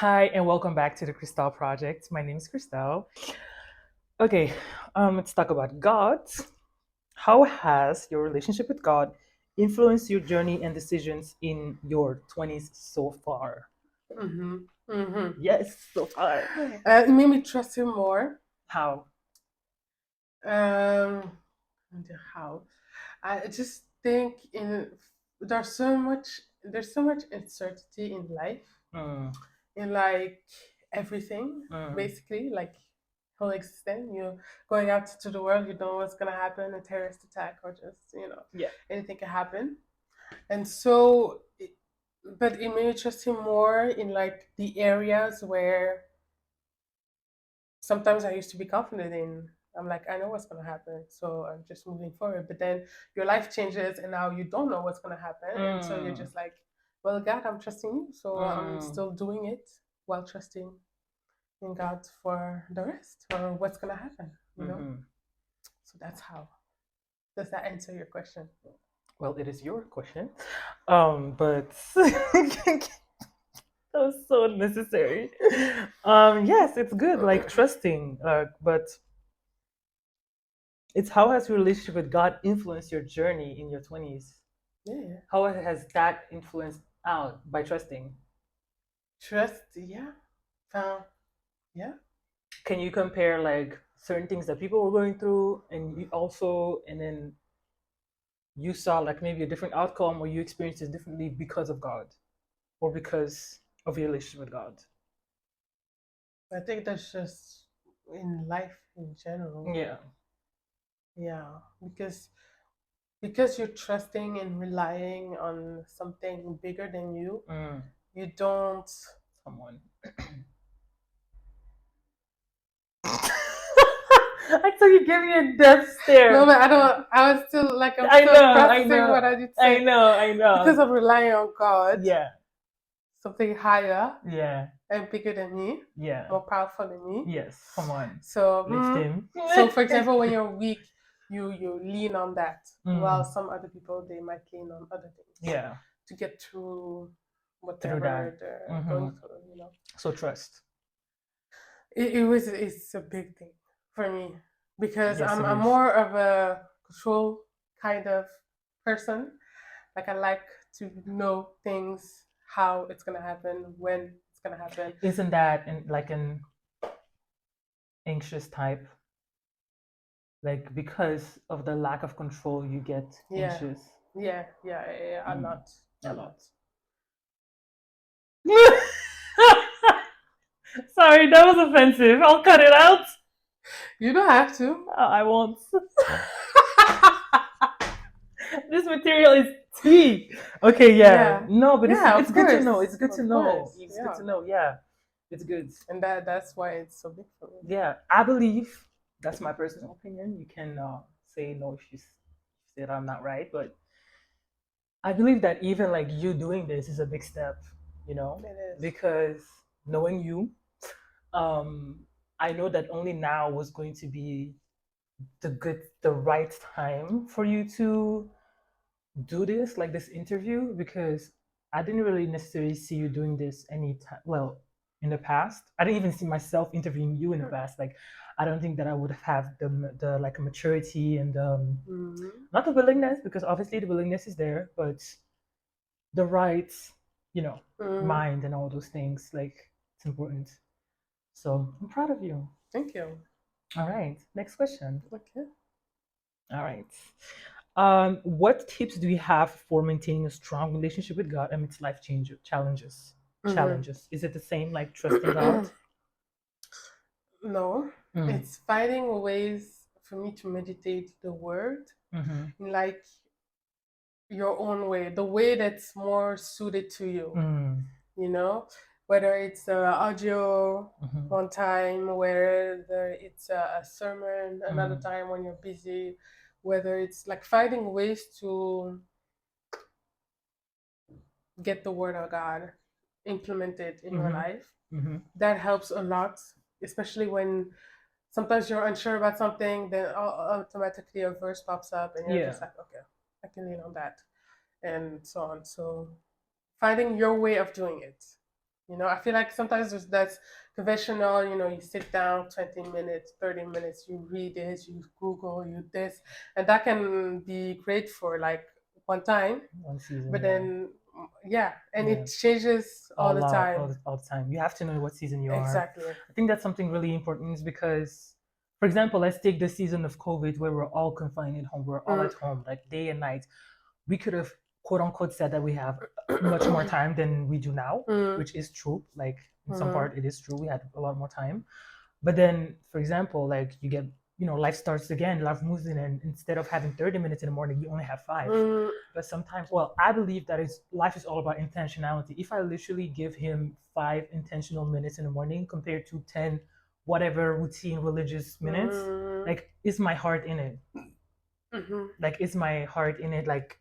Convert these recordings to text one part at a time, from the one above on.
Hi, and welcome back to the Christelle Project. My name is Christelle. Okay, let's talk about God. How has your relationship with God influenced your journey and decisions in your 20s so far? Mm-hmm. Mm-hmm. Yes, so far. It made me trust him more. How? Um, how? I just think there's so much uncertainty in life, Mm, in like everything, mm, basically, like whole existence. You going out to the world, you don't know what's gonna happen, a terrorist attack, or just yeah. anything can happen. And so, but it made me trust him more in like the areas where sometimes I used to be confident in. I'm like, I know what's gonna happen, so I'm just moving forward. But then your life changes, and now you don't know what's gonna happen, and so you're Mm, just like, well, God, I'm trusting you, so I'm mm, still doing it while trusting in God for the rest or what's gonna happen. hmm. So that's how. Does that answer your question? Well, it is your question. But that was so necessary. Yes, it's good, like trusting, but it's how has your relationship with God influenced your journey in your 20s? Yeah, How has that influenced out by trusting? trust. Yeah, yeah. Can you compare like certain things that people were going through and then you saw like maybe a different outcome or you experienced it differently because of God or because of your relationship with God? I think that's just in life in general. Yeah. Yeah, because you're trusting and relying on something bigger than you, Mm, you don't. someone. I thought you gave me a death No, stare. but I don't. I was still like, I'm I still know, I processing know, what I did I say. know, I Because know. of relying on God, Yeah, something higher yeah, and bigger than me, yeah. more powerful than me. Yes, come on. So, Lift him. so for example, when you're weak, you lean on that, while Mm, some other people they might lean on other things yeah, to get through through that. whatever they're Hmm. going through. So trust. It's a big thing for me because Yes, I'm it I'm is. more of a control kind of person. Like I like to know things, how it's gonna happen, when it's gonna happen. Isn't that like an anxious type? Like because of the lack of control, you get Yeah, anxious. yeah, a Mm, lot, a a lot. lot. Sorry, that was offensive. I'll cut it out. You don't have to. I won't. This material is tea. Okay, yeah. Yeah, No, but yeah, it's good to know. It's good to of know. course, It's good yeah, to know. Yeah, it's good. and that's why it's so big for me. Yeah, I believe that's my personal opinion. You can say no if you said I'm not right, but I believe that even like you doing this is a big step. You know, It is. because knowing you, um, I know that only now was going to be the right time for you to do this, like this interview, because I didn't really necessarily see you doing this any time. Well, in the past, I didn't even see myself interviewing you in the past. Like, I don't think that I would have the like maturity and Mm-hmm. not the willingness, because obviously the willingness is there, but the right, you know, Mm-hmm. mind and all those things. Like, it's important. So I'm proud of you. Thank you. All right, next question. Okay. All right. What tips do you have for maintaining a strong relationship with God amidst life change challenges? Mm-hmm. Challenges. Is it the same like trusting God? No, Mm, it's finding ways for me to meditate the word mm-hmm, in like your own way, the way that's more suited to you, mm, you know, whether it's audio mm-hmm, one time, whether it's a sermon another mm, time when you're busy, whether it's like finding ways to get the word of God implemented in your mm-hmm, life. mm-hmm. That helps a lot, especially when sometimes you're unsure about something, then automatically a verse pops up and you're Yeah. just like, okay, I can lean on that, and so on. So finding your way of doing it. You know, I feel like sometimes that's conventional. You know, you sit down 20 minutes, 30 minutes, you read this, you Google, you this, and that can be great for like one time, One season, but yeah. then yeah, and Yeah. it changes A all the lot, time. all the time. You have to know what season you are. Exactly. I think that's something really important is because, for example, let's take the season of COVID where we're all confined at home. We're all Mm. at home, like day and night. We could have quote unquote said that we have much more time than we do now, Mm. which is true. Like in some Mm. part, it is true. We had a lot more time. But then, for example, like you get, life starts again, life moves in, and instead of having 30 minutes in the morning, you only have 5. Mm. But sometimes, well, I believe that life is all about intentionality. If I literally give him 5 intentional minutes in the morning compared to 10, whatever routine religious minutes, Mm. like, is my heart in it? Mm-hmm. Like, is my heart in it? Like,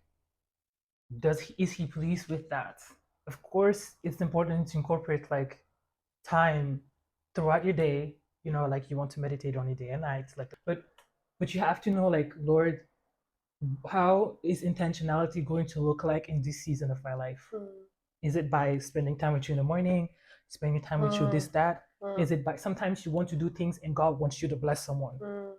is he pleased with that? Of course, it's important to incorporate like time throughout your day, like you want to meditate on your day and night, like, but you have to know, like, Lord, how is intentionality going to look like in this season of my life? Mm. Is it by spending time with you in the morning, spending time with you, Mm. this, that? Mm. Is it by, sometimes you want to do things and God wants you to bless someone? Mm.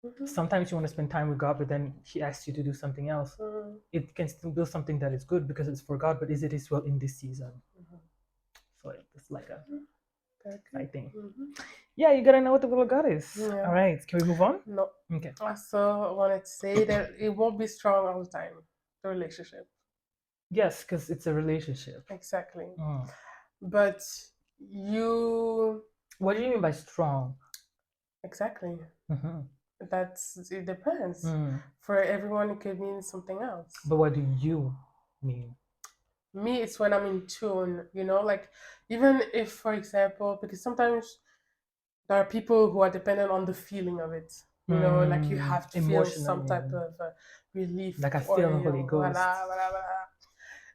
Mm-hmm. Sometimes you want to spend time with God, but then He asks you to do something else. Mm. It can still be something that is good because it's for God, but is it as well in this season? Mm-hmm. So it's like a Okay. exciting. Mm-hmm. Yeah, you gotta know what the will of God is. Yeah. All right, can we move on? No. Okay. I also wanted to say that it won't be strong all the time. The relationship. Yes, because it's a relationship. Exactly. Mm. But you What do you mean by strong? exactly. Mm-hmm. It depends. Mm. For everyone it could mean something else. But what do you mean? Me, it's when I'm in tune, you know, like even if, for example, because sometimes there are people who are dependent on the feeling of it, you know, like you have to feel some Emotionally, type of relief like I or, feel the you Holy know, Ghost.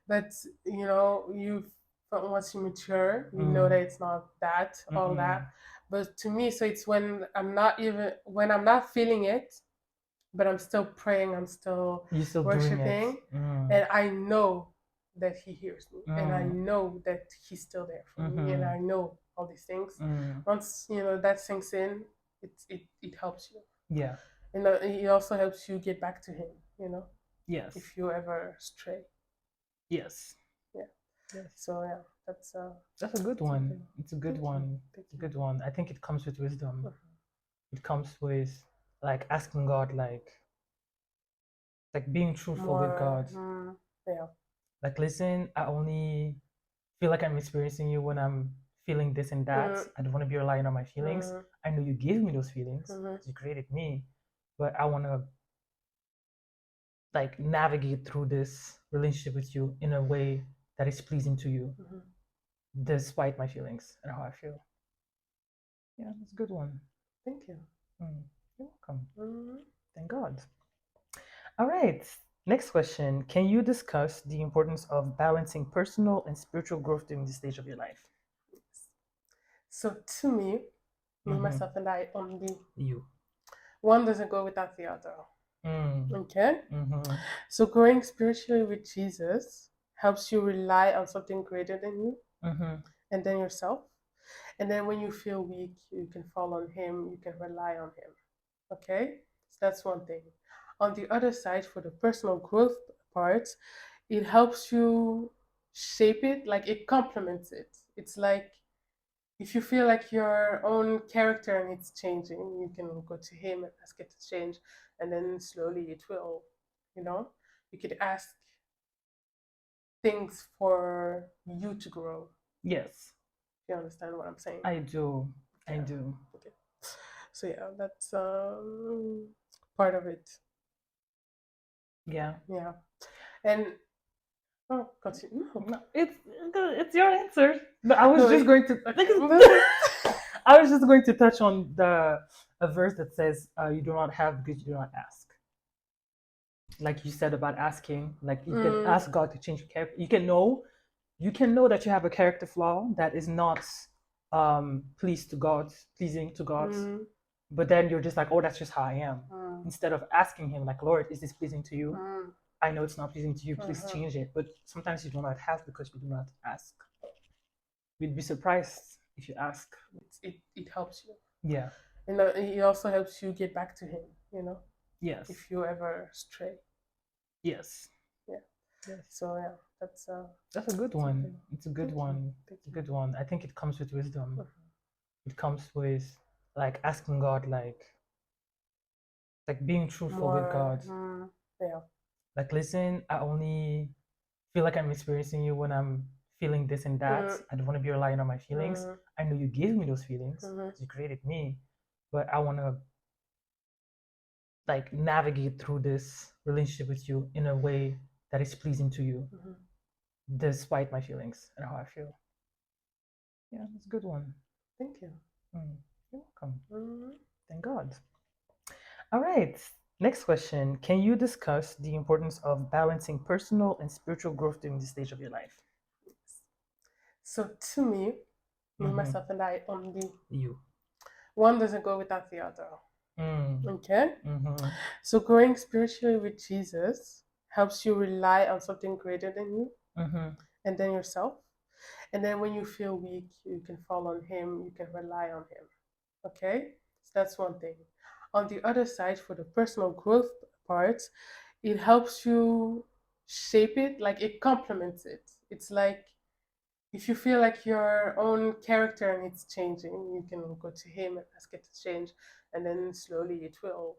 but, you know, once you mature, you know Mm. that it's not that, all Mm-mm. that. But to me, so it's when I'm not feeling it, but I'm still praying, I'm still You're still doing it. worshiping, Mm. and I know that He hears me, and I Mm. know that He's still there for me, and Mm-hmm. I know all these things. Mm. Once you know that sinks in, it helps you, Yeah. and it also helps you get back to Him. You know, Yes. if you ever stray. Yes. Yeah. Yes. So yeah, That's a good one. something. It's a good Thank you. one. Thank It's a you. good one. I think it comes with wisdom. Mhm. It comes with like asking God, like being truthful with More. God. Yeah. Like, listen, I only feel like I'm experiencing you when I'm feeling this and that. Mm, I don't want to be relying on my feelings. mm, I know you gave me those feelings mm, because you created me, but I want to like navigate through this relationship with you in a way that is pleasing to you, mm. despite my feelings and how I feel. Yeah, that's a good one. Thank you. Mm, you're welcome. Mm. Thank God. All right. Next question. Can you discuss the importance of balancing personal and spiritual growth during this stage of your life? So to me, Mm-hmm. myself, and I only. You. One doesn't go without the other. Mm. Okay? Mm-hmm. So growing spiritually with Jesus helps you rely on something greater than you Mm-hmm. and then yourself. And then when you feel weak, you can fall on Him, you can rely on Him. Okay? So that's one thing. On the other side, for the personal growth part, it helps you shape it, like it complements it. It's like if you feel like your own character needs changing, you can go to Him and ask it to change, and then slowly it will, you know. You could ask things for you to grow. Yes, You understand what I'm saying? I do. I Yeah. do. Okay. So yeah, that's part of it. Yeah. Yeah. And oh, continue. No, No, it's your answer. But I was no. just going to Okay. I was just going to touch on the a verse that says, "You do not have because you do not ask." Like you said about asking, like you can Mm, ask God to change your character. You can know that you have a character flaw that is not pleasing to God, mm, but then you're just like, oh, that's just how I am. mm, Instead of asking Him, like, Lord, is this pleasing to you? mm, I know it's not pleasing to you. Please uh-huh. change it. But sometimes you do not have because you do not ask. We'd be surprised if you ask. It helps you. Yeah. And it also helps you get back to him, Yes. if you ever stray. Yes. Yeah. Yes. So yeah, that's a good one. thing. It's a good Thank you. one. Thank It's a you. good one. I think it comes with wisdom. Mhm. It comes with like asking God, like being truthful with God. Yeah. Like, listen, I only feel like I'm experiencing you when I'm feeling this and that. I don't want to be relying on my feelings. I know you gave me those feelings because you created me, but I want to like navigate through this relationship with you in a way that is pleasing to you, despite my feelings and how I feel. Yeah, it's a good one. Thank you. You're welcome. Thank God. All right. Next question. Can you discuss the importance of balancing personal and spiritual growth during this stage of your life? So to me, myself, and I only. You. One doesn't go without the other. Okay? Mm-hmm. So growing spiritually with Jesus helps you rely on something greater than you and then yourself. And then when you feel weak, you can fall on him, you can rely on him. Okay? So that's one thing. On the other side, for the personal growth part, it helps you shape it, like it complements it. It's like if you feel like your own character needs changing, you can go to him and ask it to change, and then slowly it will,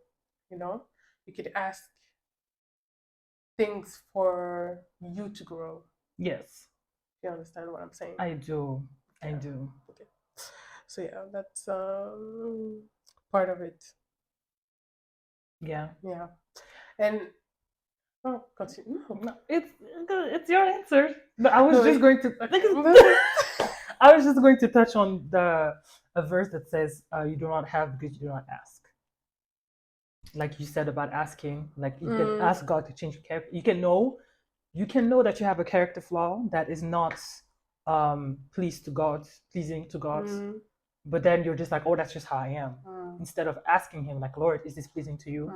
you could ask things for you to grow. Yes. You understand what I'm saying? I do. I do. Okay. So yeah, that's part of it. Yeah. Yeah. And continue. No, it's your answer. But I was No, just it- going to okay. I was just going to touch on a verse that says, "You do not have because you do not ask." Like you said about asking, like you can ask God to change your character. You can know that you have a character flaw that is not pleasing to God, but then you're just like, oh, that's just how I am. Instead of asking Him, like, Lord, is this pleasing to you?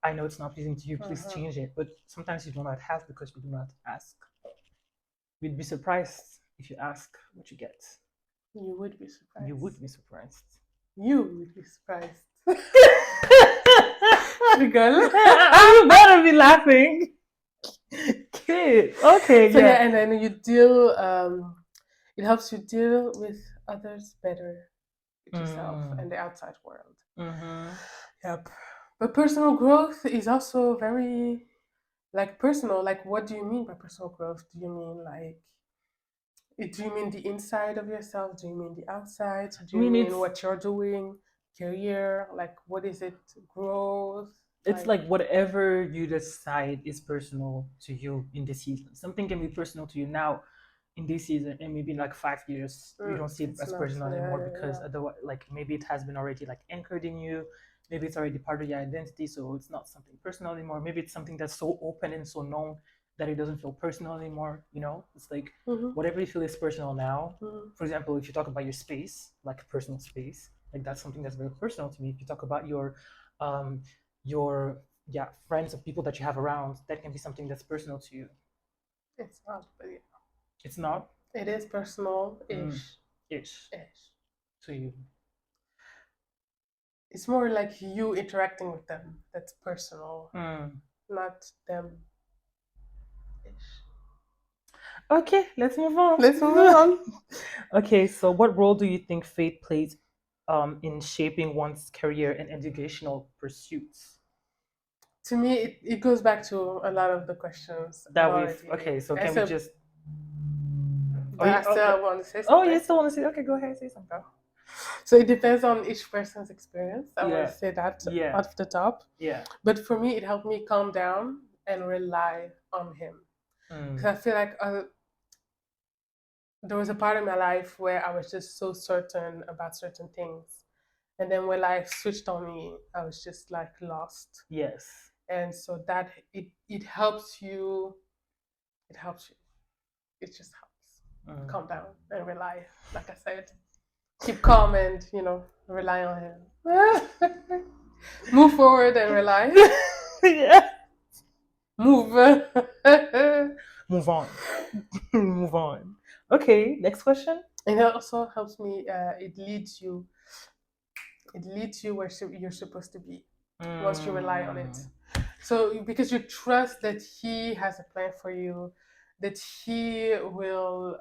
I know it's not pleasing to you. Please change it. But sometimes you do not have because you do not ask. We'd be surprised if you ask what you get. You would be surprised. You would be surprised. You would be surprised. Girl. You better be laughing. Kid. Okay, So yeah. yeah, and then you deal. It helps you deal with others better, with yourself and the outside world. Yep. But personal growth is also very personal. Like, what do you mean by personal growth? Do you mean do you mean the inside of yourself? Do you mean the outside? Do you mean what you're doing? Career? Like, what is it? Growth? It's like whatever you decide is personal to you in this season. Something can be personal to you now in this season, and maybe in like 5 years you don't see it as personal anymore because otherwise, like maybe it has been already like anchored in you. Maybe it's already part of your identity, so it's not something personal anymore. Maybe it's something that's so open and so known that it doesn't feel personal anymore. It's like whatever you feel is personal now. For example, if you talk about your space, like personal space, like that's something that's very personal to me. If you talk about your friends or people that you have around, that can be something that's personal to you. It's not, but yeah. It's not. It is personal-ish. Ish. To you. It's more like you interacting with them. That's personal, not them. Okay, let's move on. Okay, so what role do you think faith plays in shaping one's career and educational pursuits? To me, it goes back to a lot of the questions that we've okay. So can we just? But I still want to say something. Oh, you still want to say? Okay, go ahead, say something. So it depends on each person's experience. I want to say that off the top. Yeah. But for me, it helped me calm down and rely on him. Because I feel like there was a part of my life where I was just so certain about certain things. And then when life switched on me, I was just like lost. Yes. And so that it helps you. It helps you. It just helps. Calm down and rely. Like I said, keep calm and rely on him. Move forward and rely. Yeah. Move. Move on. Move on. Okay, next question. And it also helps me. It leads you where you're supposed to be once you rely on it. So because you trust that he has a plan for you, that he will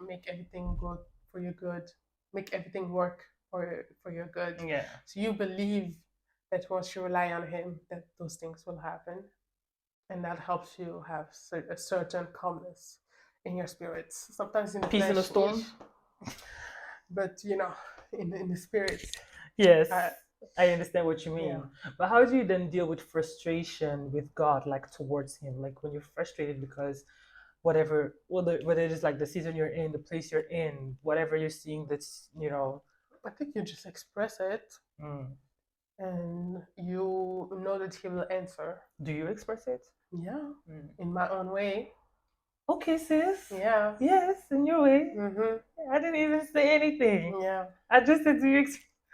make everything good for your good, make everything work for your good. Yeah. So you believe that once you rely on him, that those things will happen, and that helps you have a certain calmness in your spirits. Sometimes in the Peace in a flesh, storm. but in the spirits. Yes, Uh, I understand what you mean. Yeah. But how do you then deal with frustration with God, like towards Him? Like when you're frustrated because whether it is like the season you're in, the place you're in, whatever you're seeing that's, I think you just express it, mm. and you know that he will answer. Do you express it? Yeah, Mm. in my own way. Okay, sis. Yeah. Yes, in your way. Mm-hmm. I didn't even say anything. Yeah. I just said, do you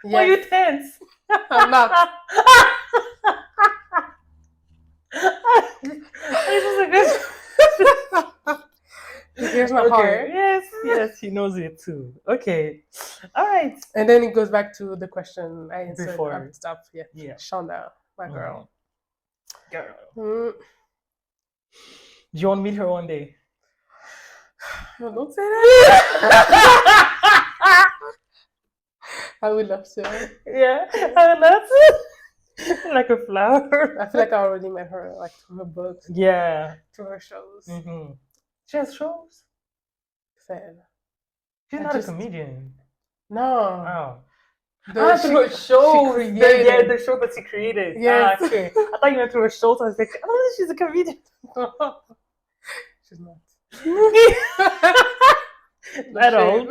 Yes. Why are you tense? I'm not. This is a good. Here's my Okay. heart. Yes, he knows it too. Okay. All right. And then it goes back to the question I answered Before. at the top. Yeah. Yeah. Shonda, my girl. Girl. Mm. Do you want to meet her one day? Don't say that. I would love to. Yeah, I would love to. Like a flower. I feel like I already met her, like through her books. Yeah. Through her shows. Mm-hmm. She has shows? Sad. She's not a comedian. No. Oh. Through her shows. created. The show that she created. Yes. Okay. I thought you meant through her shows. I was like, oh, she's a comedian. She's not. At all.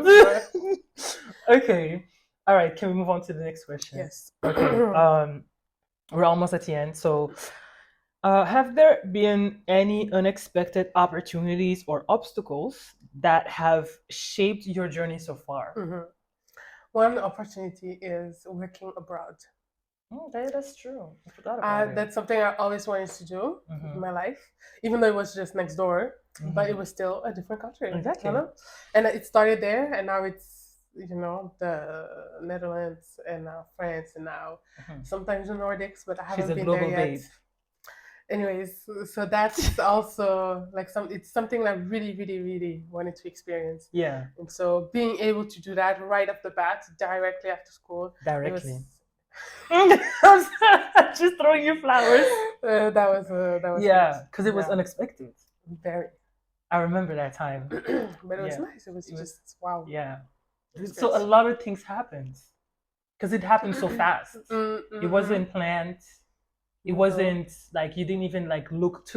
Okay. All right. Can we move on to the next question? Yes. Okay. We're almost at the end. So, have there been any unexpected opportunities or obstacles that have shaped your journey so far? Mm-hmm. One opportunity is working abroad. Okay, that's true. I forgot about it. That's something I always wanted to do in my life, even though it was just next door, but it was still a different country. Exactly. And it started there, and now it's the Netherlands, and now France, and now sometimes the Nordics, but I haven't been there yet. Babe. Anyways, so that's also like it's something I really, really, really wanted to experience. Yeah. And so being able to do that right off the bat, directly after school. Directly. Just throwing you flowers. That was yeah, because it was unexpected. Very. I remember that time. But it was nice. It was just wow. Yeah. So a lot of things happened because it happened so fast. It wasn't planned. It wasn't like you didn't even like look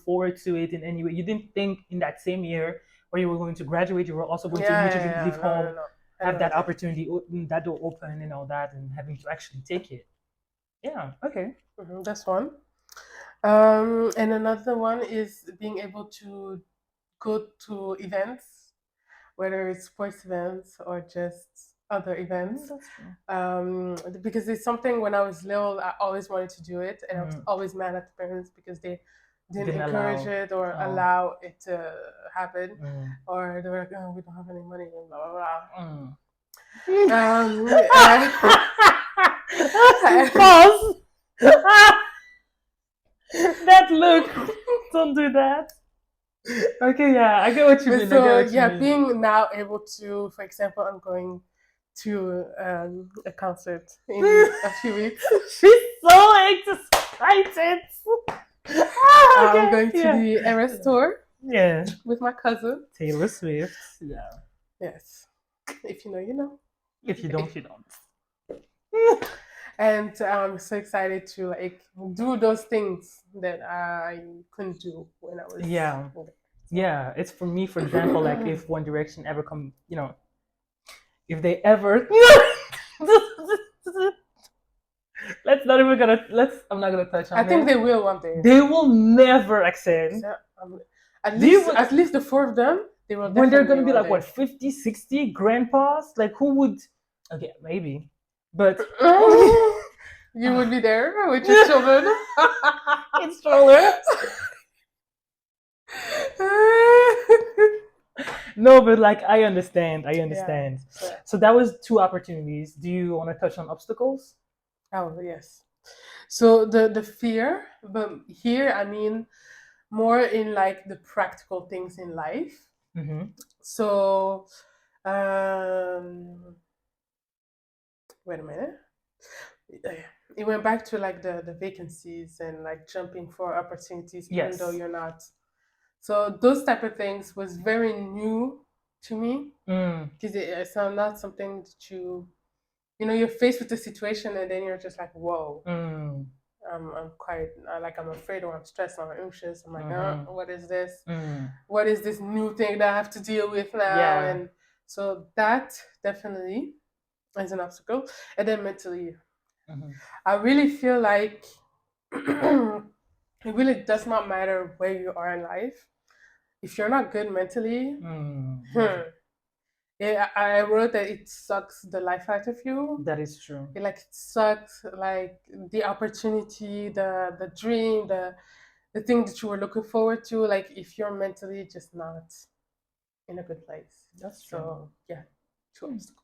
forward to it in any way. You didn't think in that same year where you were going to graduate, you were also going to immediately leave home, have that opportunity, that door open and all that, and having to actually take it. Yeah. Okay. That's one. And another one is being able to go to events, whether it's sports events or just other events. Because it's something when I was little, I always wanted to do it, and I was always mad at the parents because they didn't encourage it or allow it to happen, or they were like, "Oh, we don't have any money," and blah blah blah. Pause. That look. Don't do that. Okay, yeah, I get what you mean. So being now able to, for example, I'm going to a concert in a few weeks. She's so excited. I'm going to the Eras tour. Yeah. With my cousin. Taylor Swift. Yeah. Yes. If you know, you know. If you don't, you don't. And I'm so excited to like do those things that I couldn't do when I was Yeah, it's for me, for example, like if One Direction ever come, if they ever I'm not gonna touch on it. I think they will one day. They will never accent. At least the four of them, they will. When they're gonna be like what, 50, 60 grandpas? Like who would? Okay, maybe, but you would be there with your children. In strollers. No, but like I understand. I Yeah. understand. So, So that was two opportunities. Do you want to touch on obstacles? oh yes. So the fear, but here I mean more in like the practical things in life. Mm-hmm. So, um, wait a minute. It went back to like the vacancies and like jumping for opportunities, even though Yes. you're not. So those type of things was very new to me Mm, because it's not something that you're faced with the situation and then you're just like, whoa. mm, I'm quite like I'm afraid or I'm stressed or I'm anxious. I'm like, mm-hmm, what is this? mm. What is this new thing that I have to deal with now? Yeah. And so that definitely is an obstacle. And then mentally, Mm-hmm. I really feel like it really does not matter where you are in life. If you're not good mentally, Mm, hmm, yeah, I wrote that it sucks the life out of you. that is true. It sucks like the opportunity, the dream, the thing that you were looking forward to. Like if you're mentally just not in a good place. That's true. So yeah, two Hmm. obstacles.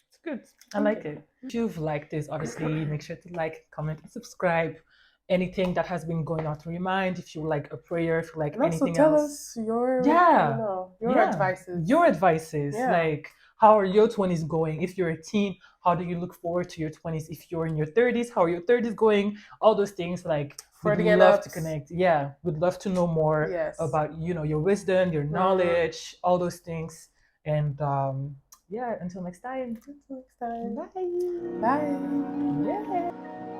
It's good. I Thank like you. it. If you've liked this, obviously make sure to like, comment, and subscribe. Anything that has been going on through your mind, if you like a prayer, if you like And also anything tell else. us your, Yeah. your Yeah. advices. Your advices. Yeah. Like, how are your 20s going? If you're a teen, how do you look forward to your 20s? If you're in your 30s, how are your 30s going? All those things, like, For we'd the end love to ups. connect. Yeah. We'd love to know more Yes. about, your wisdom, your Mm. knowledge, all those things. And yeah, until next time. Until next time. Bye. Bye. Yeah.